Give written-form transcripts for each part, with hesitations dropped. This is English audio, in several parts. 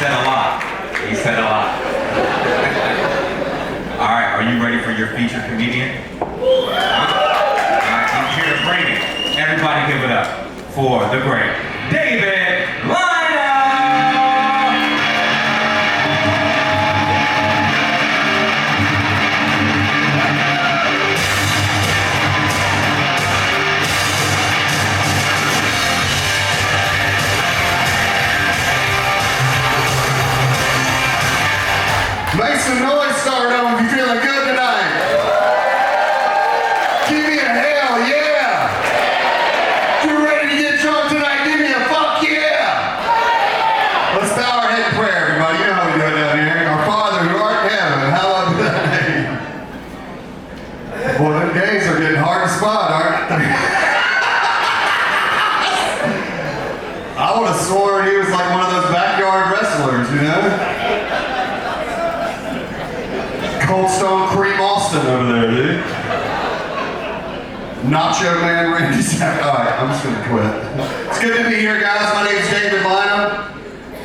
said a lot. He said a lot. All right, are you ready for your featured comedian? All right, he's here to bring it. Everybody give it up for the great David Lynam! Make some noise, Stardome, if you're feeling good tonight. Give me a hell yeah. If you're ready to get drunk tonight, give me a fuck yeah. Let's bow our head in prayer, everybody. You know how we do it down here. Our Father who art in heaven, hallowed be thy name. Boy, them days are getting hard to spot, aren't they? I would have sworn he was like one of those backyard wrestlers, you know? Cold Stone Cream Austin over there, dude. Nacho Man Randy Savage. Alright, I'm just gonna quit. It's good to be here, guys. My name's David Lynam.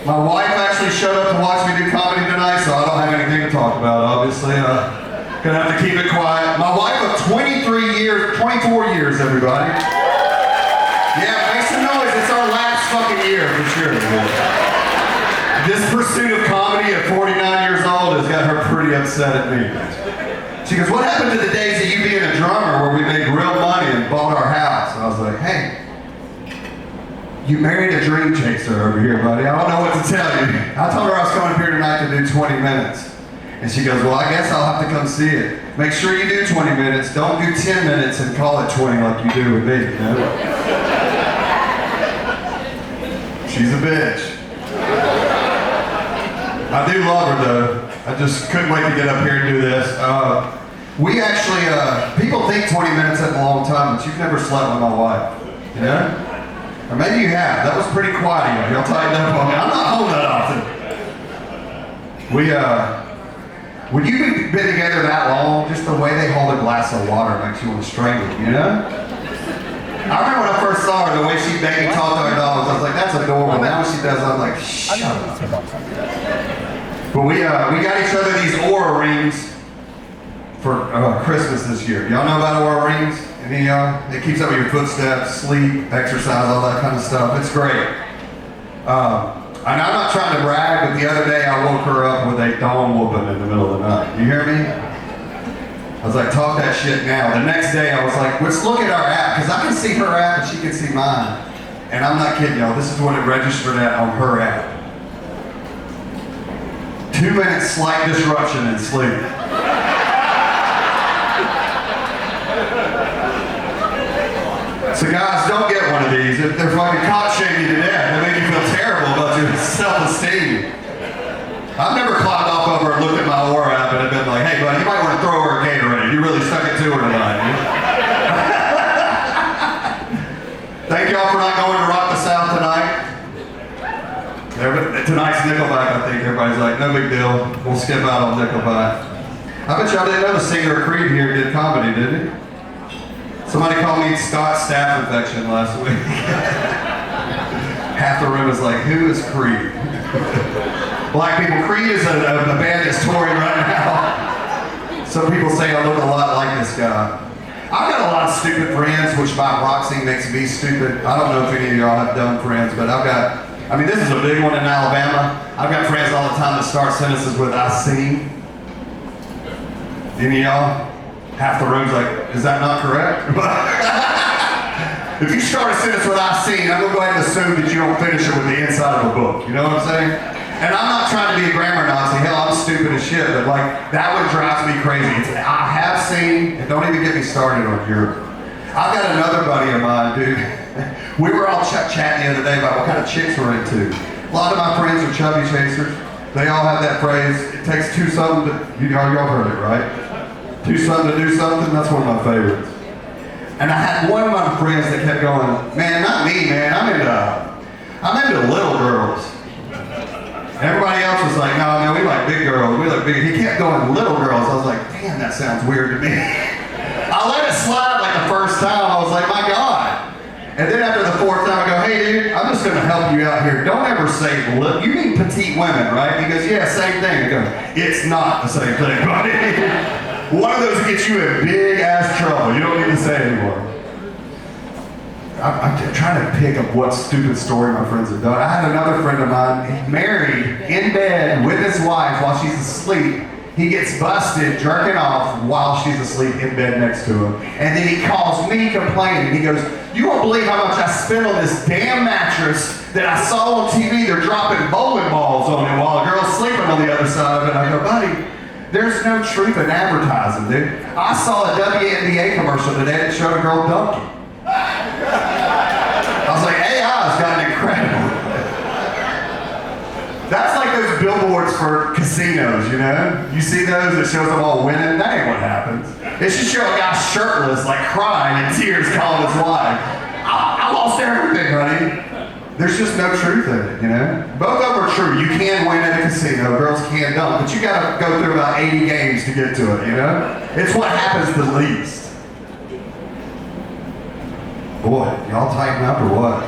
My wife actually showed up to watch me do comedy tonight, so I don't have anything to talk about, obviously. Gonna have to keep it quiet. My wife of 24 years, everybody. Yeah, make some noise. It's our last fucking year, for sure. This pursuit of comedy at 49 years old has got her pretty upset at me. She goes, what happened to the days of you being a drummer where we made real money and bought our house? And I was like, hey, you married a dream chaser over here, buddy. I don't know what to tell you. I told her I was coming up here tonight to do 20 minutes. And she goes, well, I guess I'll have to come see it. Make sure you do 20 minutes. Don't do 10 minutes and call it 20 like you do with me, you know? She's a bitch. I do love her though. I just couldn't wait to get up here and do this. We actually, people think 20 minutes is a long time, but you've never slept with my wife, you know? Or maybe you have. That was pretty quiet. Y'all tightened up on me. I'm not home that often. When you've been together that long, just the way they hold a glass of water makes you want to strangle them, you know? I remember when I first saw her, the way she baby talked to our dogs, I was like, that's adorable. Now when she does, I'm like, shut up. But we got each other these Aura rings for Christmas this year. Y'all know about Aura rings? Any of y'all? It keeps up with your footsteps, sleep, exercise, all that kind of stuff. It's great. And I'm not trying to brag, but the other day I woke her up with a dawn whooping in the middle of the night. You hear me? I was like, talk that shit now. The next day I was like, let's look at our app, because I can see her app and she can see mine. And I'm not kidding y'all, this is what it registered at on her app. 2 minutes slight disruption in sleep. So guys, don't get one of these. If they're fucking caught shaming you to death, they make you feel terrible about your self-esteem. I've never climbed off over and looked at my Aura app and been like, hey buddy, you might want to throw her a Gatorade. You really stuck it to her tonight. Thank y'all for not going to Rock the South tonight. Tonight's Nickelback, I think. Everybody's like, no big deal. We'll skip out on Nickelback. I bet y'all didn't know the singer of Creed here did comedy, did he? Somebody called me Scott Staph infection last week. Half the room was like, who is Creed? Black people, Creed is a band that's touring right now. Some people say I look a lot like this guy. I've got a lot of stupid friends, which by proxy makes me stupid. I don't know if any of y'all have dumb friends, but this is a big one in Alabama. I've got friends all the time that start sentences with, I see. Any of y'all? Half the room's like, is that not correct? If you start a sentence with I see, I'm gonna go ahead and assume that you don't finish it with the inside of a book. You know what I'm saying? And I'm not trying to be a grammar Nazi. Hell, I'm stupid as shit, but like, that one drives me crazy. I have seen, and don't even get me started on Europe. I've got another buddy of mine, dude. We were all chatting the other day about what kind of chicks we're into. A lot of my friends are chubby chasers. They all have that phrase, it takes two something to, y'all heard it, right? Do something to do something, that's one of my favorites. And I had one of my friends that kept going, man, not me, man, I'm into little girls. Everybody else was like, no, man, we like big girls, we like big. He kept going, little girls. I was like, damn, that sounds weird to me. I let it slide like the first time. I was like, my God. And then after the fourth time, I go, hey dude, I'm just gonna help you out here. Don't ever say, look, you mean petite women, right? He goes, yeah, same thing. I go, it's not the same thing, buddy. One of those gets you in big ass trouble. You don't need to say anymore. I'm trying to pick up what stupid story my friends have done. I had another friend of mine, he's married, in bed with his wife while she's asleep. He gets busted jerking off while she's asleep in bed next to him. And then he calls me complaining. He goes, you won't believe how much I spent on this damn mattress that I saw on TV. They're dropping bowling balls on it while a girl's sleeping on the other side of it. I go, buddy, there's no truth in advertising, dude. I saw a WNBA commercial today that showed a girl dunking. I was like, AI has gotten incredible. That's like those billboards for casinos, you know? You see those that shows them all winning? That ain't what happens. It should show a guy shirtless, like crying in tears, calling his wife. I lost everything, honey. There's just no truth in it, you know? Both of them are true. You can win at a casino, girls can dunk, but you gotta go through about 80 games to get to it, you know? It's what happens the least. Boy, y'all tighten up or what?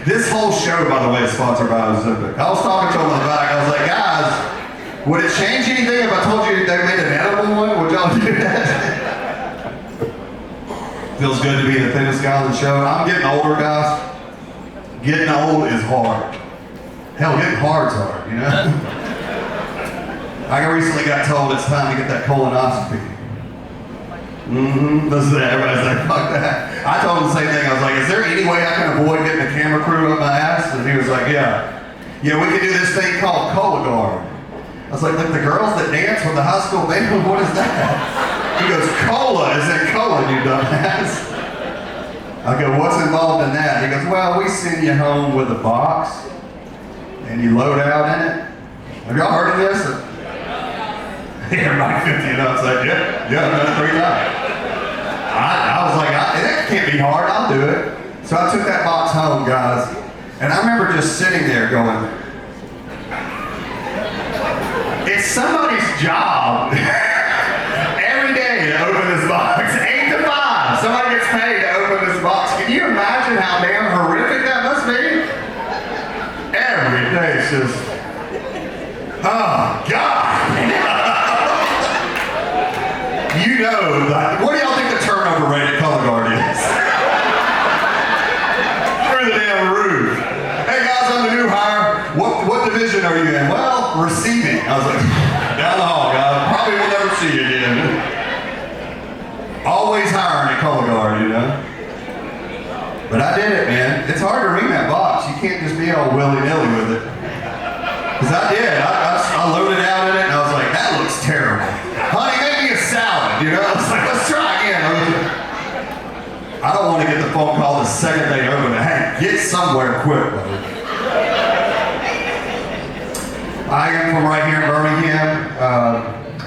This whole show, by the way, is sponsored by Ozempic. I was talking to them in the back. I was like, guys, would it change anything if I told you they made an edible one? Would y'all do that? Feels good to be the thinnest guy on the show. I'm getting older, guys. Getting old is hard. Hell, getting hard's hard, you know? I recently got told it's time to get that colonoscopy. Listen to that. Everybody's like, fuck that. I told him the same thing. I was like, is there any way I can avoid getting a camera crew up my ass? And he was like, yeah. Yeah, we can do this thing called Cologuard. I was like the girls that dance with the high school band, what is that? He goes, cola is in colon, you dumbass. I go, what's involved in that? He goes, well, we send you home with a box and you load out in it. Have y'all heard of this? Everybody 50 and up's like, yeah, I've done it 3 times. I was like, that can't be hard, I'll do it. So I took that box home, guys, and I remember just sitting there going, it's somebody's job every day to open this box, 8 to 5. Somebody gets paid to open this box. Can you imagine how damn horrific that must be? Every day it's just, oh, God. You know, what do y'all think the turnover rate at Cologuard is? Through the damn roof. Hey guys, I'm the new hire. What division are you in? Well, receiving. I was like, down the hall, guys. Probably will never see you again. Always hiring at Cologuard, you know? But I did it, man. It's hard to ring that box. You can't just be all willy-nilly with it. Because I did. I loaded out in it and I was like, that looks terrible. Honey, make me a salad, you know? I was like, let's try again. I don't want to get the phone call the second they open it. Hey, get somewhere quick, buddy. I am from right here in Birmingham.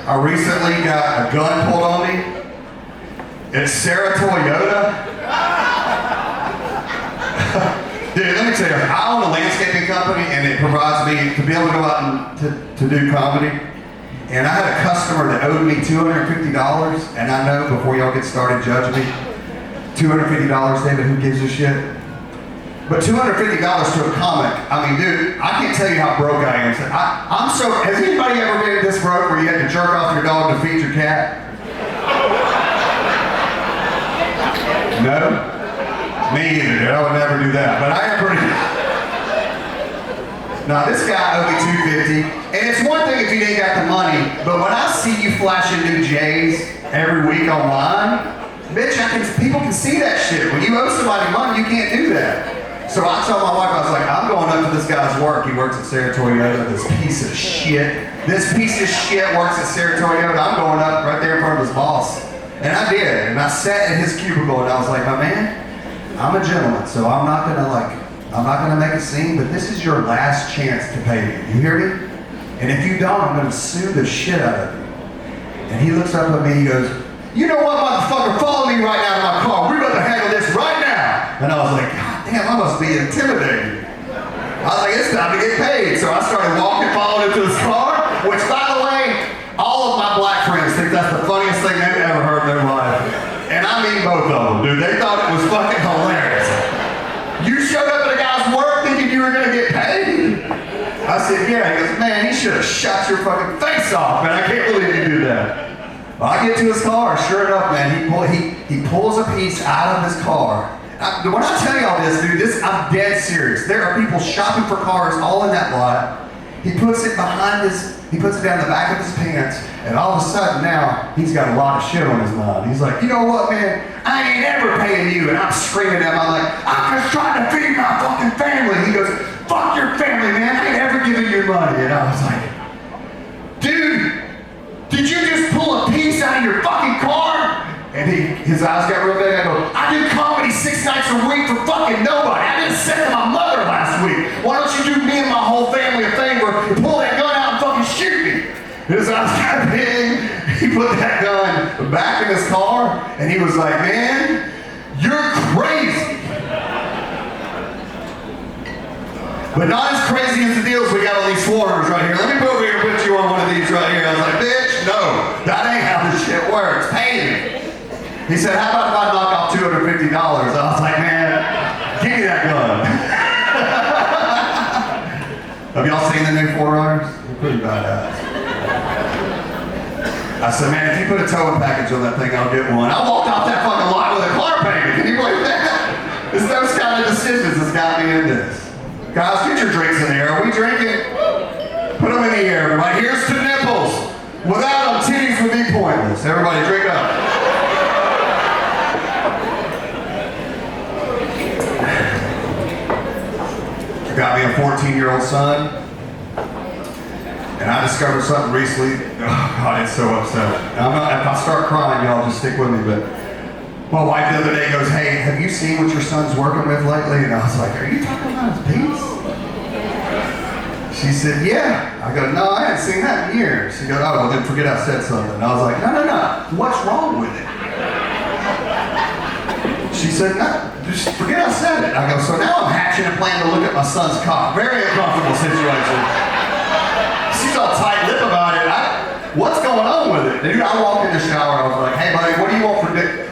I recently got a gun pulled on me. It's Sarah Toyota. Dude, let me tell you, I own a landscaping company and it provides me to be able to go out and to do comedy. And I had a customer that owed me $250, and I know before y'all get started judging me, $250, David, who gives a shit? But $250 to a comic, I mean, dude, I can't tell you how broke I am. I'm so, has anybody ever been this broke where you had to jerk off your dog to feed your cat? No? Me either, dude. I would never do that. But I am pretty... Now, this guy owed me $250, and it's one thing if you ain't got the money, but when I see you flashing new J's every week online, bitch, people can see that shit. When you owe somebody money, you can't do that. So I told my wife, I was like, I'm going up to this guy's work. He works at Sarah Toyota, this piece of shit. This piece of shit works at Sarah Toyota. I'm going up right there in front of his boss. And I did, and I sat in his cubicle, and I was like, my man, I'm a gentleman, so I'm not gonna make a scene, but this is your last chance to pay me. You hear me? And if you don't, I'm gonna sue the shit out of you. And he looks up at me, he goes, you know what, motherfucker, follow me right now to my car. We're about to handle this right now. And I was like, God damn, I must be intimidated. I was like, it's time to get paid. So I started following him to his car, which by the way, all of my black friends think that's the funniest thing they've ever heard in their life. And I mean both of them, dude. They thought it was fucking hilarious. You showed up at a guy's work thinking you were gonna get paid? I said, yeah. He goes, man, he should have shot your fucking face off, man. I can't believe you do that. Well, I get to his car, sure enough, man, he pulls a piece out of his car. When I tell y'all this, dude, I'm dead serious. There are people shopping for cars all in that lot. He puts it down the back of his pants, and all of a sudden now, he's got a lot of shit on his mind. He's like, you know what, man? I ain't ever paying you. And I'm screaming at him, I'm like, I'm just trying to feed my fucking family. He goes, fuck your family, man. I ain't ever giving you money. And I was like, dude, did you just pull a piece out of your fucking car? And his eyes got real big. I go, I do comedy 6 nights a week for fucking nobody. I didn't send to my mother last week. Why don't you do me and my whole family a favor and pull that gun out and fucking shoot me? His eyes got big. He put that gun back in his car, and he was like, man, you're crazy. But not as crazy as the deals we got on these foreigners right here. Let me put over here and put you on one of these right here. I was like, bitch, no, that ain't how this shit works. Pay me. He said, how about if I knock off $250? I was like, man, give me that gun. Have y'all seen the new 4Runners? They're pretty badass. I said, man, if you put a towing package on that thing, I'll get one. I walked off that fucking lot with a car payment. Can you believe that? It's those kind of decisions that's got me in this. Guys, get your drinks in the air. Are we drinking? Put them in the air, everybody. Here's to nipples. Without them, titties would be pointless. Everybody, drink up. I got me a 14-year-old son, and I discovered something recently. Oh, God, it's so upsetting. If I start crying, y'all just stick with me, but my wife the other day goes, hey, have you seen what your son's working with lately? And I was like, are you talking about his piece? She said, yeah. I go, no, I haven't seen that in years. She goes, oh, well, then forget I said something. And I was like, no. What's wrong with it? She said, no, just forget I said it. I go, so now I'm hatching a plan to look at my son's cock. Very uncomfortable situation. She's all tight-lipped about it. What's going on with it? Dude, I walked in the shower. I was like, hey, buddy, what do you want for dick?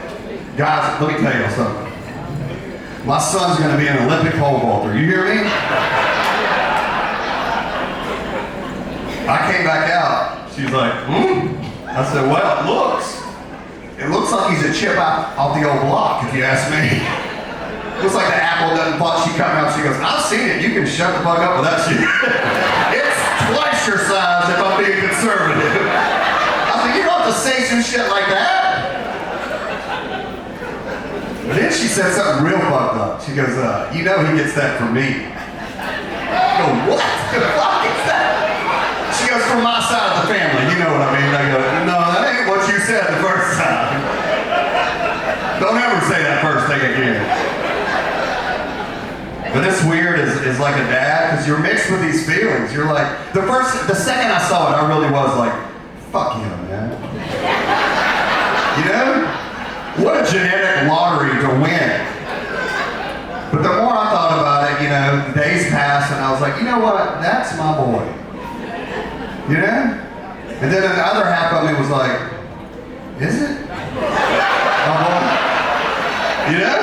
Guys, let me tell you something. My son's going to be an Olympic pole vaulter. You hear me? I came back out. She's like, I said, well, it looks like he's a chip off the old block, if you ask me. Looks like the apple doesn't pop. She come out, she goes, I've seen it. You can shut the fuck up with that shit. It's twice your size if I'm being conservative. I said, you don't have to say some shit like that. But then she said something real fucked up. She goes, you know he gets that from me. I go, what the fuck is that? She goes, from my side of the family, you know what I mean? I go, no, that ain't what you said the first time. Don't ever say that first thing again. But it's weird as like a dad, because you're mixed with these feelings. You're like, the second I saw it, I really was like, fuck him, man. You know? What a genetic lottery to win. But the more I thought about it, you know, the days passed and I was like, you know what? That's my boy. You know? And then the other half of me was like, is it? You know?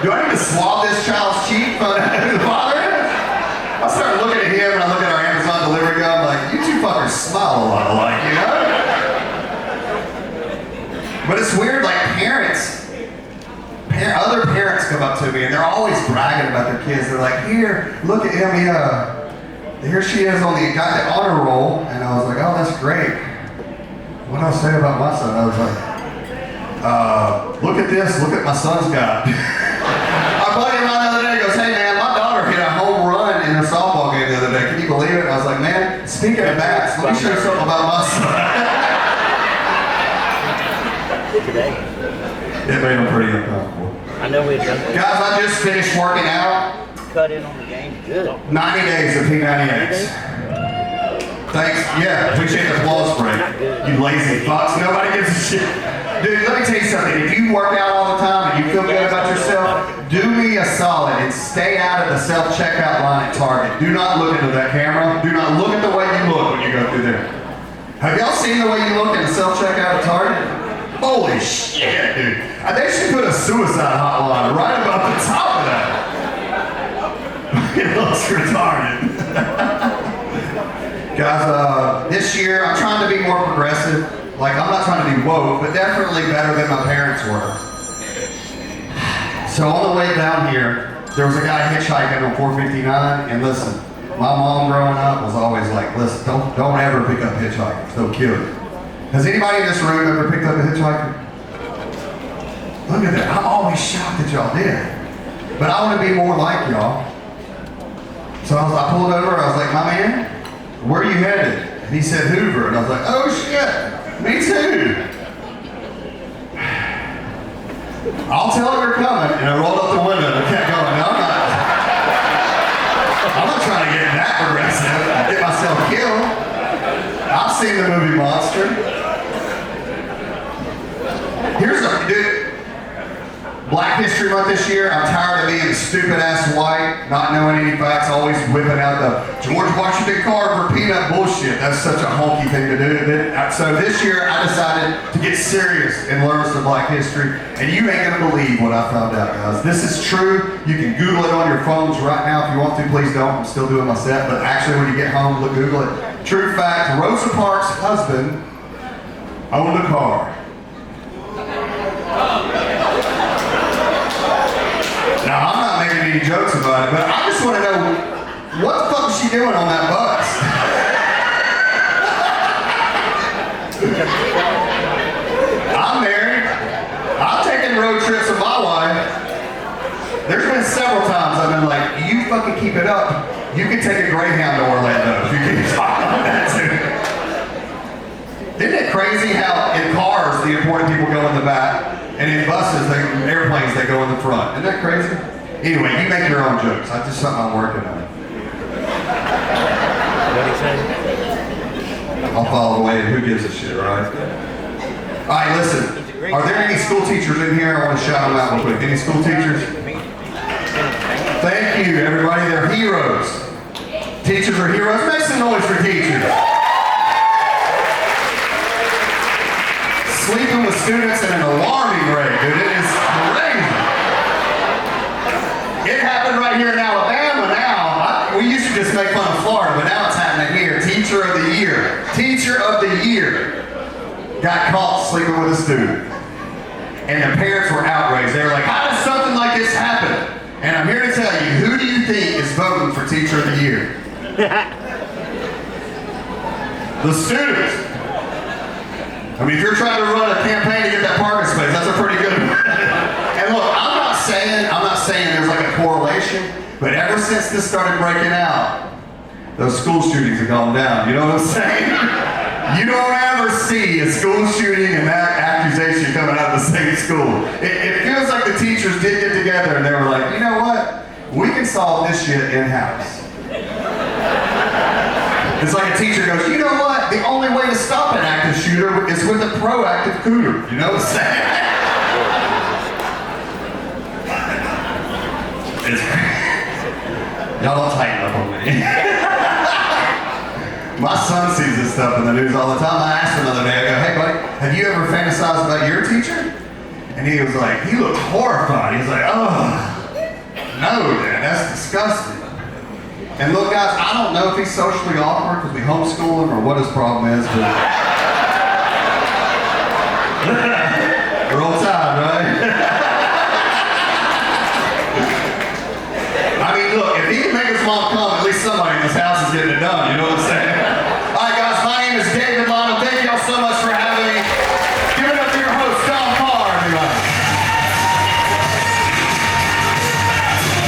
Do I need to swab this child's cheek from the father? I started looking at him and I look at our Amazon delivery guy, I'm like, you two fuckers smile a lot alike, you know? But it's weird, like other parents come up to me and they're always bragging about their kids. They're like, here, look at him, here she is got the honor roll. And I was like, oh, that's great. What did I say about my son? I was like, look at this, look at my son's got. Our buddy of mine the other day goes, hey man, my daughter hit a home run in her softball game the other day. Can you believe it? And I was like, man, speaking of bats, let me show you something about my son. It made him pretty uncomfortable. I know we've done that. Guys, I just finished working out. Cut in on the game. Good. 90 days of P90X. Thanks. Yeah, appreciate the applause break. You lazy fucks. Nobody gives a shit. Dude, let me tell you something. If you work out all the time and you feel good about yourself, do me a solid and stay out of the self-checkout line at Target. Do not look into that camera. Do not look at the way you look when you go through there. Have y'all seen the way you look in the self-checkout at Target? Holy shit, dude. They should put a suicide hotline right above the top of that. It looks retarded. Guys, this year I'm trying to be more progressive. Like, I'm not trying to be woke, but definitely better than my parents were. So on the way down here, there was a guy hitchhiking on 459, and listen, my mom growing up was always like, listen, don't ever pick up hitchhikers, they'll kill you. Has anybody in this room ever picked up a hitchhiker? Look at that, I'm always shocked that y'all did. But I want to be more like y'all. So I pulled over, I was like, my man, where are you headed? And he said Hoover, and I was like, oh shit, me too. I'll tell him you're coming, and I rolled up the window and I kept going. No, I'm not trying to get that aggressive and get myself killed. I've seen the movie Monster. Here's a dude. Black History Month this year, I'm tired of being stupid-ass white, not knowing any facts, always whipping out the George Washington Carver peanut bullshit. That's such a honky thing to do. So this year, I decided to get serious and learn some Black history, and you ain't gonna believe what I found out, guys. This is true. You can Google it on your phones right now if you want to. Please don't. I'm still doing my set, but actually when you get home, Google it. True fact, Rosa Parks' husband owned a car. Now, I'm not making any jokes about it, but I just want to know, what the fuck is she doing on that bus? I'm married. I've taken road trips with my wife. There's been several times I've been like, you fucking keep it up. You can take a Greyhound to Orlando if you keep talking like that too. Isn't it crazy how in cars the important people go in the back? And in buses, airplanes, they go in the front. Isn't that crazy? Anyway, you make your own jokes. That's just something I'm working on. What do you say? I'll follow the way, and who gives a shit, right? All right, listen. Are there any school teachers in here? I want to shout them out real quick. Any school teachers? Thank you, everybody. They're heroes. Teachers are heroes. Make some noise for teachers. Sleeping with students at an alarming rate, dude. It is crazy. It happened right here in Alabama now. We used to just make fun of Florida, but now it's happening here. Teacher of the year. Teacher of the year got caught sleeping with a student. And the parents were outraged. They were like, how does something like this happen? And I'm here to tell you, who do you think is voting for Teacher of the Year? The students. I mean, if you're trying to run a campaign to get that parking space, that's a pretty good one. And look, I'm not saying there's like a correlation, but ever since this started breaking out, those school shootings have gone down. You know what I'm saying? You don't ever see a school shooting and that accusation coming out of the same school. It feels like the teachers did get together and they were like, you know what? We can solve this shit in-house. It's like a teacher goes, you know what? The only way to stop an active shooter is with a proactive cooter. You know what I'm saying? Y'all don't tighten up on me. My son sees this stuff in the news all the time. I asked him the other day, I go, hey buddy, have you ever fantasized about your teacher? And he was like, he looked horrified. He was like, oh, no, Dad, that's disgusting. And look, guys, I don't know if he's socially awkward because we homeschool him or what his problem is, but roll tide, right? I mean, look, if he can make his mom come, at least somebody in this house is getting it done, you know what I'm saying?